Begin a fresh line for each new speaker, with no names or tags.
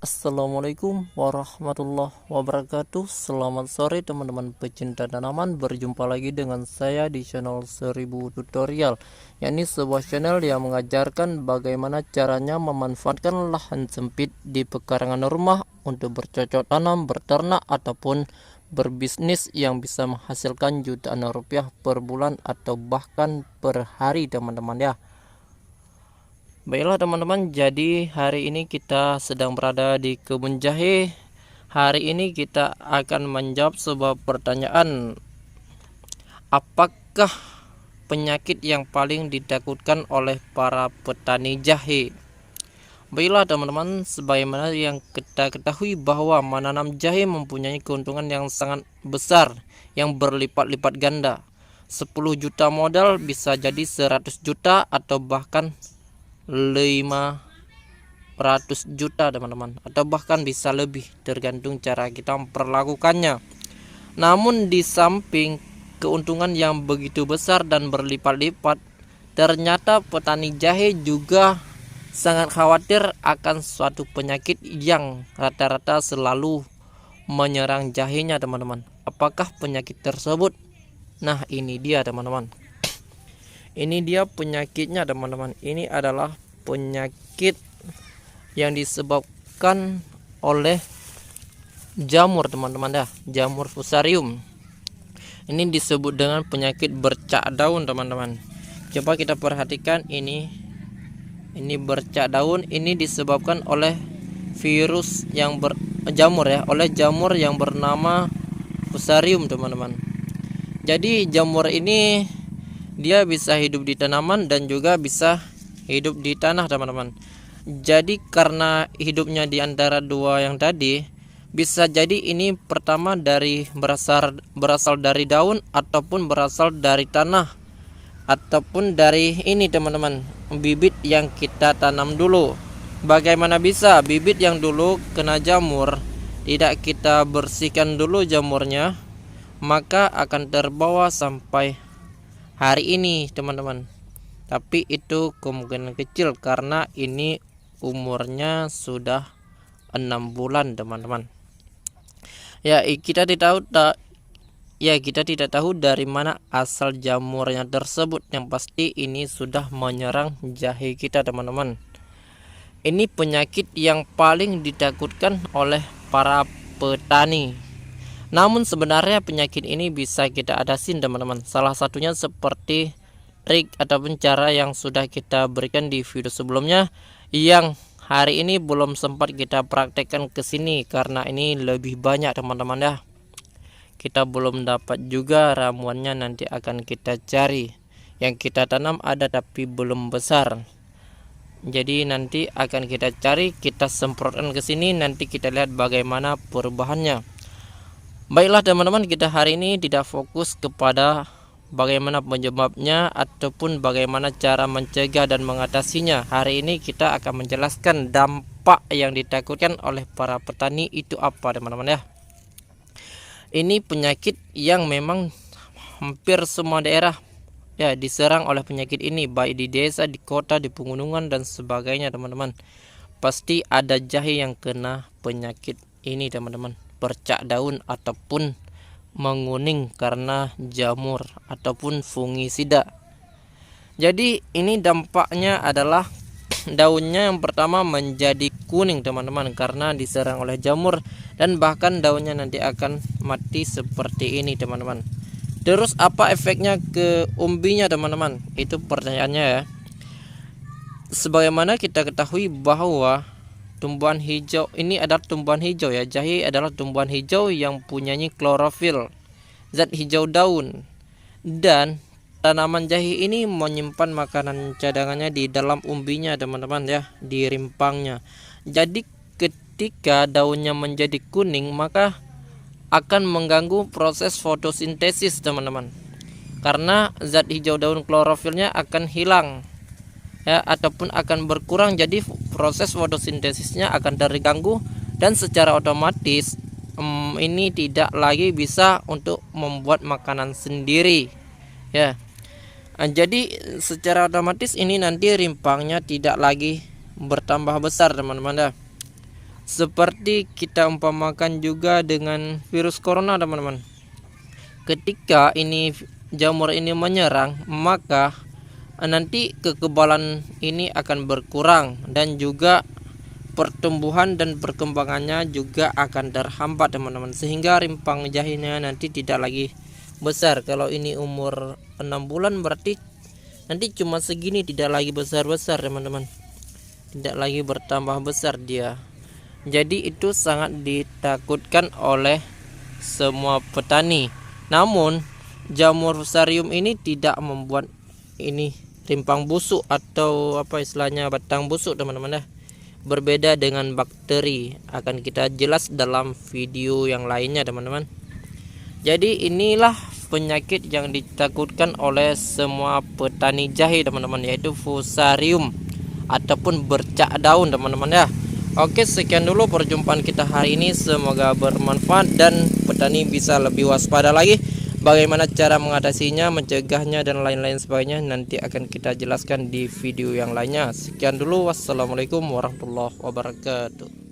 Assalamualaikum warahmatullahi wabarakatuh. Selamat sore teman-teman pecinta tanaman. Berjumpa lagi dengan saya di channel 1000 tutorial, yakni sebuah channel yang mengajarkan bagaimana caranya memanfaatkan lahan sempit di pekarangan rumah untuk bercocok tanam, berternak ataupun berbisnis yang bisa menghasilkan jutaan rupiah per bulan atau bahkan per hari teman-teman ya. Baiklah teman-teman, jadi hari ini kita sedang berada di kebun jahe. Hari ini kita akan menjawab sebuah pertanyaan. Apakah penyakit yang paling ditakutkan oleh para petani jahe? Baiklah teman-teman, sebagaimana yang kita ketahui bahwa menanam jahe mempunyai keuntungan yang sangat besar, yang berlipat-lipat ganda. 10 juta modal bisa jadi 100 juta atau bahkan 500 juta teman-teman, atau bahkan bisa lebih tergantung cara kita memperlakukannya. Namun di samping keuntungan yang begitu besar dan berlipat-lipat, ternyata petani jahe juga sangat khawatir akan suatu penyakit yang rata-rata selalu menyerang jahenya teman-teman. Apakah penyakit tersebut? Nah, ini dia teman-teman. Ini dia penyakitnya teman-teman. Ini adalah penyakit yang disebabkan oleh jamur teman-teman ya, jamur fusarium. Ini disebut dengan penyakit bercak daun teman-teman. Coba kita perhatikan ini bercak daun. Ini disebabkan oleh virus yang jamur ya, oleh jamur yang bernama fusarium teman-teman. Jadi jamur ini dia bisa hidup di tanaman dan juga bisa hidup di tanah teman-teman. Jadi karena hidupnya di antara dua yang tadi, bisa jadi ini pertama dari berasal dari daun, ataupun berasal dari tanah, ataupun dari ini teman-teman, bibit yang kita tanam dulu. Bagaimana bisa bibit yang dulu kena jamur tidak kita bersihkan dulu jamurnya, maka akan terbawa sampai hari ini teman-teman. Tapi itu kemungkinan kecil karena ini umurnya sudah 6 bulan teman-teman. Kita tidak tahu dari mana asal jamurnya tersebut. Yang pasti ini sudah menyerang jahe kita teman-teman. Ini penyakit yang paling ditakutkan oleh para petani. Namun sebenarnya penyakit ini bisa kita atasin teman-teman. Salah satunya seperti trik ataupun cara yang sudah kita berikan di video sebelumnya, yang hari ini belum sempat kita praktekkan ke sini karena ini lebih banyak teman-teman ya. Kita belum dapat juga ramuannya, nanti akan kita cari. Yang kita tanam ada tapi belum besar. Jadi nanti akan kita cari, kita semprotkan ke sini, nanti kita lihat bagaimana perubahannya. Baiklah teman-teman, kita hari ini tidak fokus kepada bagaimana penyebabnya ataupun bagaimana cara mencegah dan mengatasinya. Hari ini kita akan menjelaskan dampak yang ditakutkan oleh para petani itu apa teman-teman ya. Ini penyakit yang memang hampir semua daerah ya diserang oleh penyakit ini, baik di desa, di kota, di pegunungan dan sebagainya teman-teman. Pasti ada jahe yang kena penyakit ini teman-teman, bercak daun ataupun menguning karena jamur ataupun fungisida. Jadi ini dampaknya adalah daunnya yang pertama menjadi kuning teman-teman karena diserang oleh jamur, dan bahkan daunnya nanti akan mati seperti ini teman-teman. Terus apa efeknya ke umbinya teman-teman? Itu pertanyaannya ya. Sebagaimana kita ketahui bahwa tumbuhan hijau ini adalah tumbuhan hijau ya. Jahe adalah tumbuhan hijau yang punya klorofil, zat hijau daun. Dan tanaman jahe ini menyimpan makanan cadangannya di dalam umbinya teman-teman ya, di rimpangnya. Jadi ketika daunnya menjadi kuning, maka akan mengganggu proses fotosintesis teman-teman. Karena zat hijau daun klorofilnya akan hilang ya, ataupun akan berkurang, jadi proses fotosintesisnya akan terganggu dan secara otomatis ini tidak lagi bisa untuk membuat makanan sendiri ya. Jadi secara otomatis ini nanti rimpangnya tidak lagi bertambah besar teman-teman ya. Seperti kita umpamakan juga dengan virus corona, teman-teman. Ketika ini jamur ini menyerang, maka nanti kekebalan ini akan berkurang dan juga pertumbuhan dan perkembangannya juga akan terhambat, teman-teman, sehingga rimpang jahenya nanti tidak lagi besar. Kalau ini umur 6 bulan berarti nanti cuma segini, tidak lagi besar-besar, teman-teman, tidak lagi bertambah besar dia. Jadi itu sangat ditakutkan oleh semua petani. Namun jamur fusarium ini tidak membuat ini rimpang busuk atau apa istilahnya batang busuk, teman-teman. Berbeda dengan bakteri, akan kita jelas dalam video yang lainnya, teman-teman. Jadi inilah penyakit yang ditakutkan oleh semua petani jahe, teman-teman, yaitu fusarium ataupun bercak daun, teman-teman ya. Oke, sekian dulu perjumpaan kita hari ini, semoga bermanfaat dan petani bisa lebih waspada lagi. Bagaimana cara mengatasinya, mencegahnya, dan lain-lain sebagainya nanti akan kita jelaskan di video yang lainnya. Sekian dulu, wassalamualaikum warahmatullahi wabarakatuh.